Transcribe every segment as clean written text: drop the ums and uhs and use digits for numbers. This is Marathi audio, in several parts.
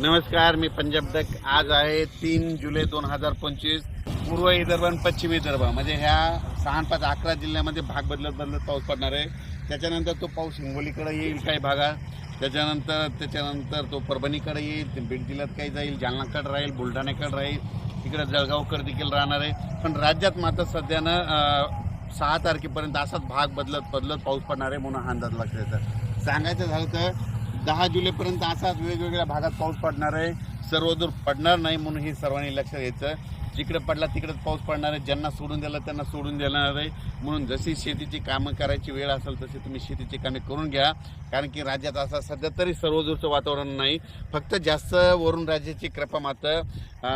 नमस्कार, मी पंजाब तक. आज आहे 3 जुलै 2025. पूर्व विदर्भ आणि पश्चिम विदर्भ म्हणजे ह्या 6-5-11 जिल्ह्यामध्ये भाग बदलत पाऊस पडणार आहे. त्याच्यानंतर तो पाऊस हिंगोलीकडे येईल काही भागात, त्याच्यानंतर तो परभणीकडे येईल, बीड जिल्ह्यात काही जाईल, जालनाकडे राहील, बुलढाण्याकडे राहील, तिकडे जळगावकडे देखील राहणार आहे. पण राज्यात मात्र सध्यानं 6 तारखेपर्यंत असाच भाग बदलत पाऊस पडणार आहे म्हणून हा अंदाज लक्षात येतं. सांगायचं झालं तर 10 जुलैपर्यंत असाच वेगवेगळ्या भागात पाऊस पडणार आहे. सर्वदूर पडणार नाही म्हणून हे सर्वांनी लक्षात घ्यायचं. जिकडे पडला तिकडेच पाऊस पडणार आहे. ज्यांना सोडून दिला त्यांना सोडून देणार आहे. म्हणून जशी शेतीची कामं करायची वेळ असेल तशी तुम्ही शेतीची कामे करून घ्या. कारण की राज्यात असं सध्या तरी सर्वदूरचं वातावरण नाही. फक्त जास्त वरून राज्याची कृपा मात्र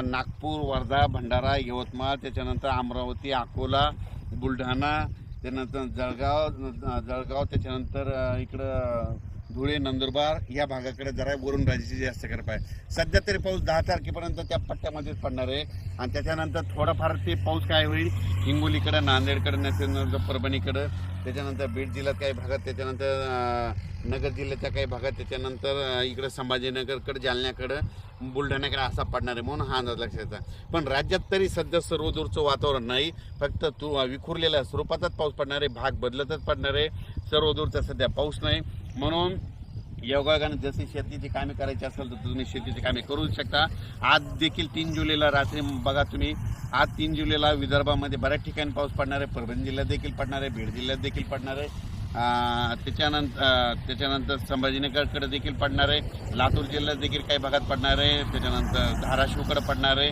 नागपूर, वर्धा, भंडारा, यवतमाळ, त्याच्यानंतर अमरावती, अकोला, बुलढाणा, त्यानंतर जळगाव, त्याच्यानंतर इकडं धुळे, नंदुरबार या भागाकडे जरा वरून राज्याची जास्त कृपा आहे. सध्या तरी पाऊस 10 तारखेपर्यंत त्या पट्ट्यामध्येच पडणार आहे. आणि त्याच्यानंतर थोडाफार ते पाऊस काय होईल हिंगोलीकडे, नांदेडकडे, त्याच्यानंतर परभणीकडे, त्याच्यानंतर बीड जिल्ह्यात काही भागात, त्याच्यानंतर नगर जिल्ह्याच्या काही भागात, त्याच्यानंतर इकडे संभाजीनगरकडे, जालन्याकडे, बुलढाण्याकडे असा पडणार आहे म्हणून हा अंदाज लक्षात येतो. पण राज्यात तरी सध्या सर्वदूरचं वातावरण नाही. फक्त विखुरलेल्या स्वरूपातच पाऊस पडणार आहे. भाग बदलतच पडणार आहे. सर्वदूरचा सध्या पाऊस नाही. म्हणून योगायोगाने जशी शेतीची कामे करायची असेल तर तुम्ही शेतीची कामे करू शकता. आज देखील 3 जुलैला रात्री बघा तुम्ही, आज 3 जुलैला विदर्भामध्ये बऱ्याच ठिकाणी पाऊस पडणार आहे. परभणी जिल्ह्यात देखील पडणार आहे, बीड जिल्ह्यात देखील पडणार आहे, त्याच्यानंतर संभाजीनगरकडे देखील पडणार आहे, लातूर जिल्ह्यात देखील काही भागात पडणार आहे, त्याच्यानंतर धाराशिवकडे पडणार आहे,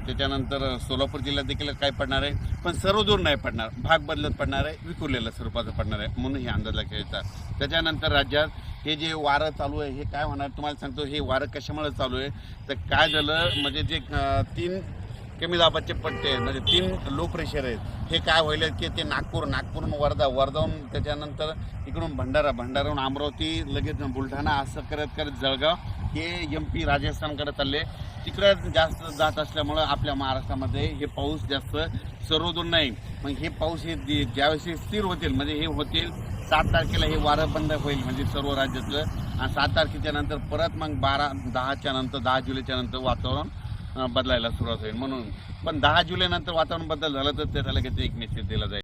त्याच्यानंतर सोलापूर जिल्ह्यात देखील काही पडणार आहे. पण सर्वदूर नाही पडणार, भाग बदलत पडणार आहे, विखुरलेल्या स्वरूपाचं पडणार आहे म्हणून हे अंदाज लक्षात येतात. त्याच्यानंतर राज्यात हे जे वारं चालू आहे हे काय होणार तुम्हाला सांगतो. हे वारं कशामुळे चालू आहे तर काय झालं म्हणजे जे 3 कमी दाबाचे पट्टे आहेत म्हणजे 3 लो प्रेशर आहेत, हे काय होईल की ते नागपूरहून वर्धाहून त्याच्यानंतर इकडून भंडाराहून अमरावती, लगेच बुलढाणा, असं करत जळगाव, हे MP राजस्थानकडे चालले. तिकडे जास्त जात असल्यामुळं आपल्या महाराष्ट्रामध्ये हे पाऊस जास्त सर्वदूर नाही. मग हे पाऊस हे ज्यावेळेस स्थिर होतील म्हणजे हे होतील 7 तारखेला हे वारं बंद होईल म्हणजे सर्व राज्यातलं. आणि 7 तारखेच्या नंतर परत मग 10 जुलैच्या नंतर वातावरण बदलायला सुरुवात होईल. म्हणून पण 10 जुलै नंतर वातावरण बदल झालं तर त्याला लगेच एक मेसेज दिला जाईल.